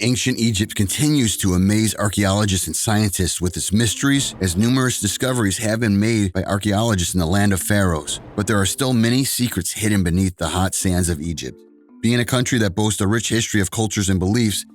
Ancient Egypt continues to amaze archaeologists and scientists with its mysteries, as numerous discoveries have been made by archaeologists in the land of pharaohs. But there are still many secrets hidden beneath the hot sands of Egypt. Being a country that boasts a rich history of cultures and beliefs,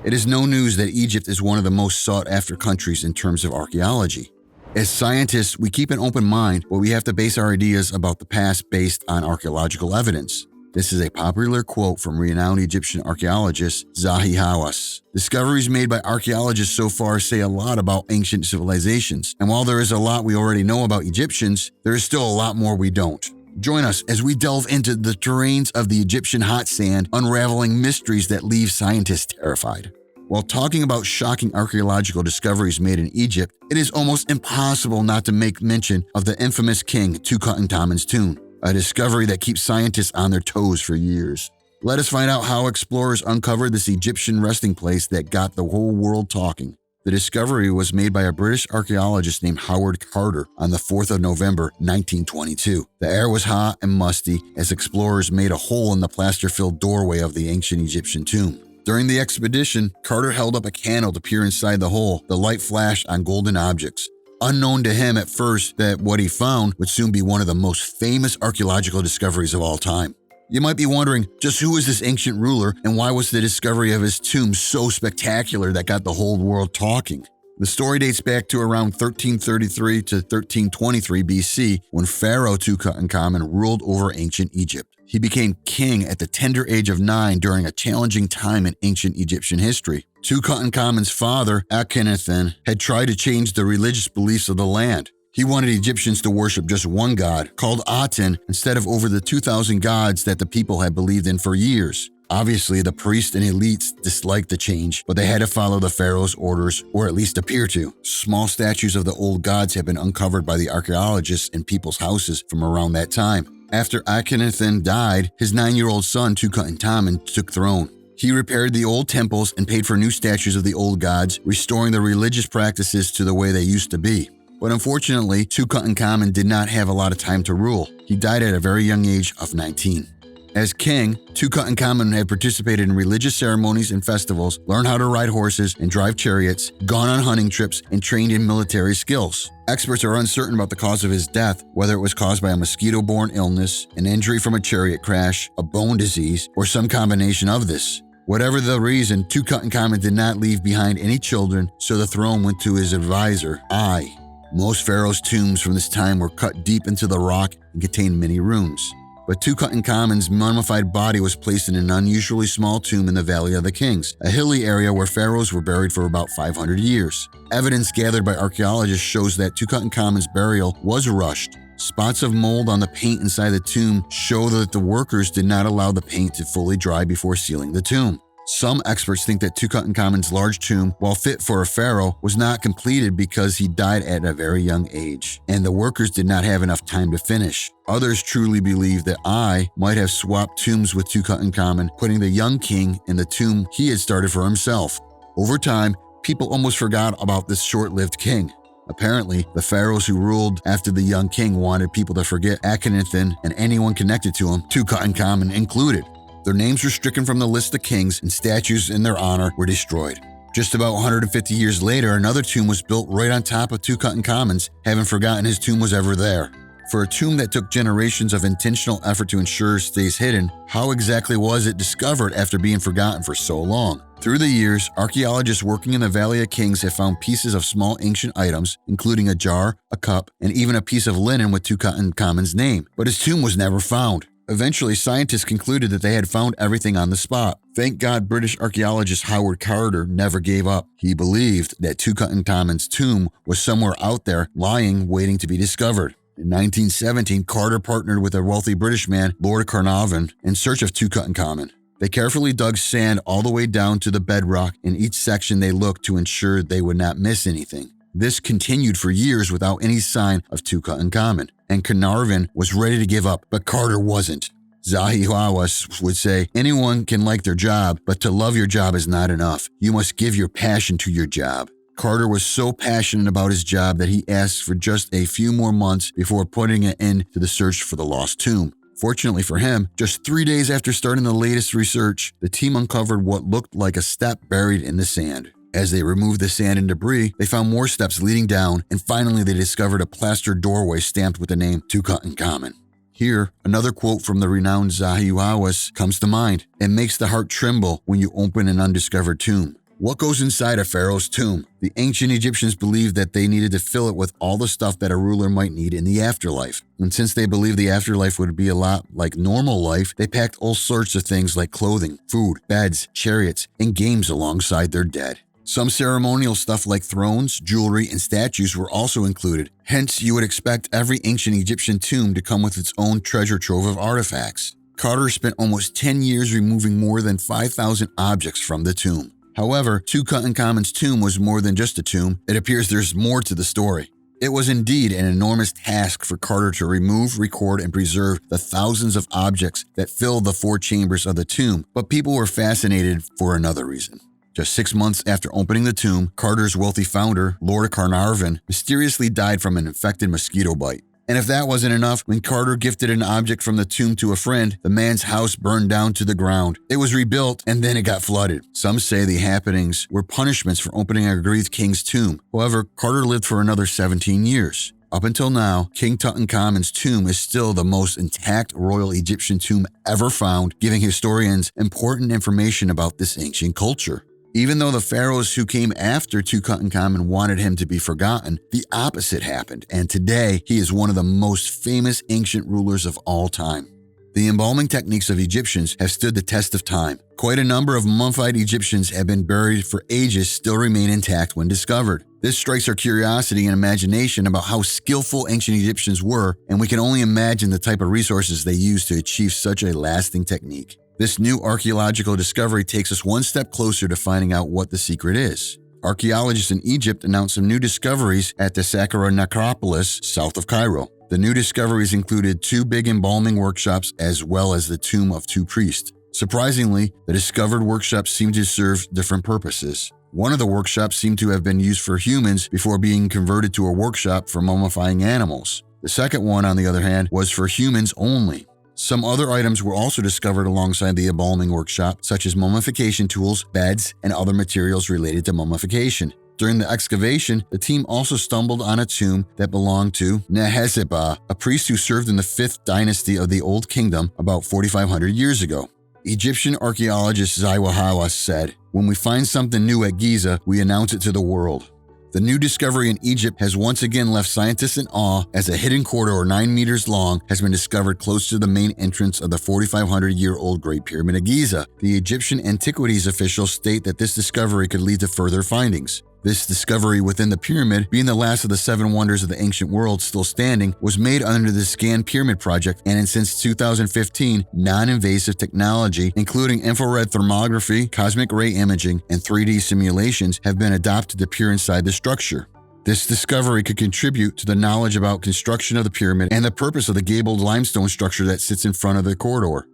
it is no news that Egypt is one of the most sought-after countries in terms of archaeology. As scientists, we keep an open mind, but we have to base our ideas about the past based on archaeological evidence. This is a popular quote from renowned Egyptian archaeologist Zahi Hawass. Discoveries made by archaeologists so far say a lot about ancient civilizations, and while there is a lot we already know about Egyptians, there is still a lot more we don't. Join us as we delve into the terrains of the Egyptian hot sand, unraveling mysteries that leave scientists terrified. While talking about shocking archaeological discoveries made in Egypt, it is almost impossible not to make mention of the infamous King Tutankhamun's tomb, a discovery that keeps scientists on their toes for years. Let us find out how explorers uncovered this Egyptian resting place that got the whole world talking. The discovery was made by a British archaeologist named Howard Carter on the 4th of November, 1922. The air was hot and musty as explorers made a hole in the plaster-filled doorway of the ancient Egyptian tomb. During the expedition, Carter held up a candle to peer inside the hole. The light flashed on golden objects. Unknown to him at first that what he found would soon be one of the most famous archaeological discoveries of all time. You might be wondering, just who is this ancient ruler and why was the discovery of his tomb so spectacular that got the whole world talking? The story dates back to around 1333 to 1323 BC when Pharaoh Tutankhamun ruled over ancient Egypt. He became king at the tender age of 9 during a challenging time in ancient Egyptian history. Tutankhamun's father, Akhenaten, had tried to change the religious beliefs of the land. He wanted Egyptians to worship just one god, called Aten, instead of over the 2,000 gods that the people had believed in for years. Obviously, the priests and elites disliked the change, but they had to follow the pharaoh's orders, or at least appear to. Small statues of the old gods have been uncovered by the archaeologists in people's houses from around that time. After Akhenaten died, his 9-year-old son Tutankhamun took throne. He repaired the old temples and paid for new statues of the old gods, restoring the religious practices to the way they used to be. But unfortunately, Tutankhamun did not have a lot of time to rule. He died at a very young age of 19. As king, Tutankhamun had participated in religious ceremonies and festivals, learned how to ride horses and drive chariots, gone on hunting trips, and trained in military skills. Experts are uncertain about the cause of his death, whether it was caused by a mosquito-borne illness, an injury from a chariot crash, a bone disease, or some combination of this. Whatever the reason, Tutankhamun did not leave behind any children, so the throne went to his advisor, Ai. Most pharaohs' tombs from this time were cut deep into the rock and contained many runes. But Tutankhamun's mummified body was placed in an unusually small tomb in the Valley of the Kings, a hilly area where pharaohs were buried for about 500 years. Evidence gathered by archaeologists shows that Tutankhamun's burial was rushed. Spots of mold on the paint inside the tomb show that the workers did not allow the paint to fully dry before sealing the tomb. Some experts think that Tutankhamun's large tomb, while fit for a pharaoh, was not completed because he died at a very young age, and the workers did not have enough time to finish. Others truly believe that Ai might have swapped tombs with Tutankhamun, putting the young king in the tomb he had started for himself. Over time, people almost forgot about this short-lived king. Apparently, the pharaohs who ruled after the young king wanted people to forget Akhenaten and anyone connected to him, Tutankhamun included. Their names were stricken from the list of kings, and statues in their honor were destroyed. Just about 150 years later, another tomb was built right on top of Tutankhamun's, having forgotten his tomb was ever there. For a tomb that took generations of intentional effort to ensure it stays hidden, how exactly was it discovered after being forgotten for so long? Through the years, archaeologists working in the Valley of Kings have found pieces of small ancient items, including a jar, a cup, and even a piece of linen with Tutankhamun's name, but his tomb was never found. Eventually, scientists concluded that they had found everything on the spot. Thank God British archaeologist Howard Carter never gave up. He believed that Tutankhamun's tomb was somewhere out there, lying, waiting to be discovered. In 1917, Carter partnered with a wealthy British man, Lord Carnarvon, in search of Tutankhamun. They carefully dug sand all the way down to the bedrock. In each section they looked to ensure they would not miss anything. This continued for years without any sign of Tutankhamun, and Carnarvon was ready to give up, but Carter wasn't. Zahi Hawass would say, anyone can like their job, but to love your job is not enough. You must give your passion to your job. Carter was so passionate about his job that he asked for just a few more months before putting an end to the search for the lost tomb. Fortunately for him, just 3 days after starting the latest research, the team uncovered what looked like a step buried in the sand. As they removed the sand and debris, they found more steps leading down, and finally they discovered a plastered doorway stamped with the name Tutankhamun. Here, another quote from the renowned Zahiwawas comes to mind. It makes the heart tremble when you open an undiscovered tomb. What goes inside a pharaoh's tomb? The ancient Egyptians believed that they needed to fill it with all the stuff that a ruler might need in the afterlife. And since they believed the afterlife would be a lot like normal life, they packed all sorts of things like clothing, food, beds, chariots, and games alongside their dead. Some ceremonial stuff like thrones, jewelry, and statues were also included. Hence, you would expect every ancient Egyptian tomb to come with its own treasure trove of artifacts. Carter spent almost 10 years removing more than 5,000 objects from the tomb. However, Tutankhamun's tomb was more than just a tomb. It appears there's more to the story. It was indeed an enormous task for Carter to remove, record, and preserve the thousands of objects that filled the 4 chambers of the tomb, but people were fascinated for another reason. Just 6 months after opening the tomb, Carter's wealthy founder, Lord Carnarvon, mysteriously died from an infected mosquito bite. And if that wasn't enough, when Carter gifted an object from the tomb to a friend, the man's house burned down to the ground. It was rebuilt, and then it got flooded. Some say the happenings were punishments for opening a Greek king's tomb. However, Carter lived for another 17 years. Up until now, King Tutankhamun's tomb is still the most intact royal Egyptian tomb ever found, giving historians important information about this ancient culture. Even though the pharaohs who came after Tutankhamun wanted him to be forgotten, the opposite happened, and today he is one of the most famous ancient rulers of all time. The embalming techniques of Egyptians have stood the test of time. Quite a number of mummified Egyptians have been buried for ages still remain intact when discovered. This strikes our curiosity and imagination about how skillful ancient Egyptians were, and we can only imagine the type of resources they used to achieve such a lasting technique. This new archaeological discovery takes us one step closer to finding out what the secret is. Archaeologists in Egypt announced some new discoveries at the Saqqara necropolis south of Cairo. The new discoveries included 2 big embalming workshops as well as the tomb of 2 priests. Surprisingly, the discovered workshops seem to serve different purposes. One of the workshops seemed to have been used for humans before being converted to a workshop for mummifying animals. The second one, on the other hand, was for humans only. Some other items were also discovered alongside the embalming workshop, such as mummification tools, beds, and other materials related to mummification. During the excavation, the team also stumbled on a tomb that belonged to Ne Hesut Ba, a priest who served in the 5th dynasty of the Old Kingdom about 4,500 years ago. Egyptian archaeologist Zahiwawas said, "When we find something new at Giza, we announce it to the world." The new discovery in Egypt has once again left scientists in awe as a hidden corridor 9 meters long has been discovered close to the main entrance of the 4,500-year-old Great Pyramid of Giza. The Egyptian antiquities officials state that this discovery could lead to further findings. This discovery within the pyramid, being the last of the 7 wonders of the ancient world still standing, was made under the Scan Pyramid project, and since 2015, non-invasive technology, including infrared thermography, cosmic ray imaging, and 3D simulations, have been adopted to peer inside the structure. This discovery could contribute to the knowledge about construction of the pyramid and the purpose of the gabled limestone structure that sits in front of the corridor.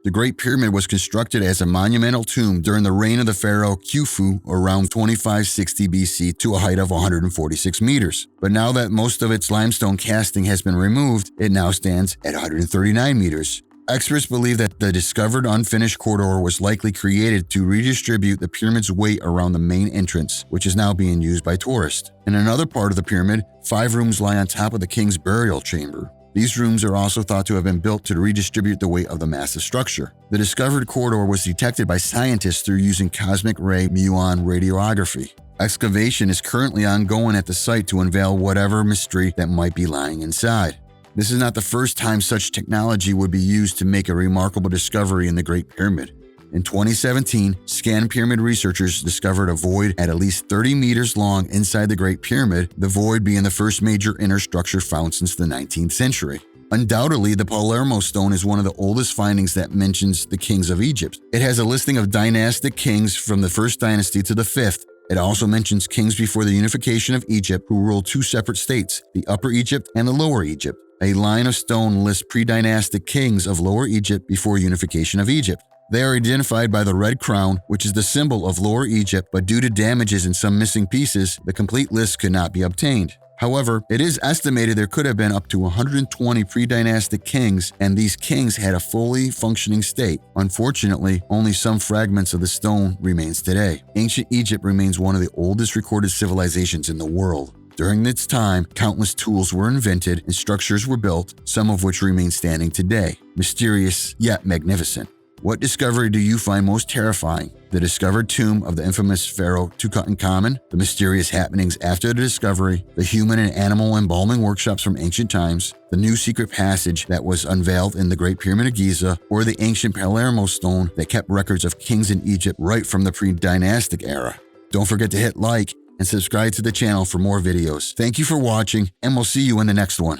The Great Pyramid was constructed as a monumental tomb during the reign of the pharaoh Khufu around 2560 BC to a height of 146 meters. But now that most of its limestone casting has been removed, it now stands at 139 meters. Experts believe that the discovered unfinished corridor was likely created to redistribute the pyramid's weight around the main entrance, which is now being used by tourists. In another part of the pyramid, 5 rooms lie on top of the king's burial chamber. These rooms are also thought to have been built to redistribute the weight of the massive structure. The discovered corridor was detected by scientists through using cosmic ray muon radiography. Excavation is currently ongoing at the site to unveil whatever mystery that might be lying inside. This is not the first time such technology would be used to make a remarkable discovery in the Great Pyramid. In 2017, Scan Pyramid researchers discovered a void at least 30 meters long inside the Great Pyramid, the void being the first major inner structure found since the 19th century. Undoubtedly, the Palermo stone is one of the oldest findings that mentions the kings of Egypt. It has a listing of dynastic kings from the 1st dynasty to the 5th. It also mentions kings before the unification of Egypt who ruled 2 separate states, the Upper Egypt and the Lower Egypt. A line of stone lists pre-dynastic kings of Lower Egypt before unification of Egypt. They are identified by the red crown, which is the symbol of Lower Egypt, but due to damages and some missing pieces, the complete list could not be obtained. However, it is estimated there could have been up to 120 pre-dynastic kings, and these kings had a fully functioning state. Unfortunately, only some fragments of the stone remains today. Ancient Egypt remains one of the oldest recorded civilizations in the world. During its time, countless tools were invented and structures were built, some of which remain standing today. Mysterious, yet magnificent. What discovery do you find most terrifying? The discovered tomb of the infamous Pharaoh Tutankhamun, the mysterious happenings after the discovery, the human and animal embalming workshops from ancient times, the new secret passage that was unveiled in the Great Pyramid of Giza, or the ancient Palermo stone that kept records of kings in Egypt right from the pre-dynastic era? Don't forget to hit like and subscribe to the channel for more videos. Thank you for watching, and we'll see you in the next one.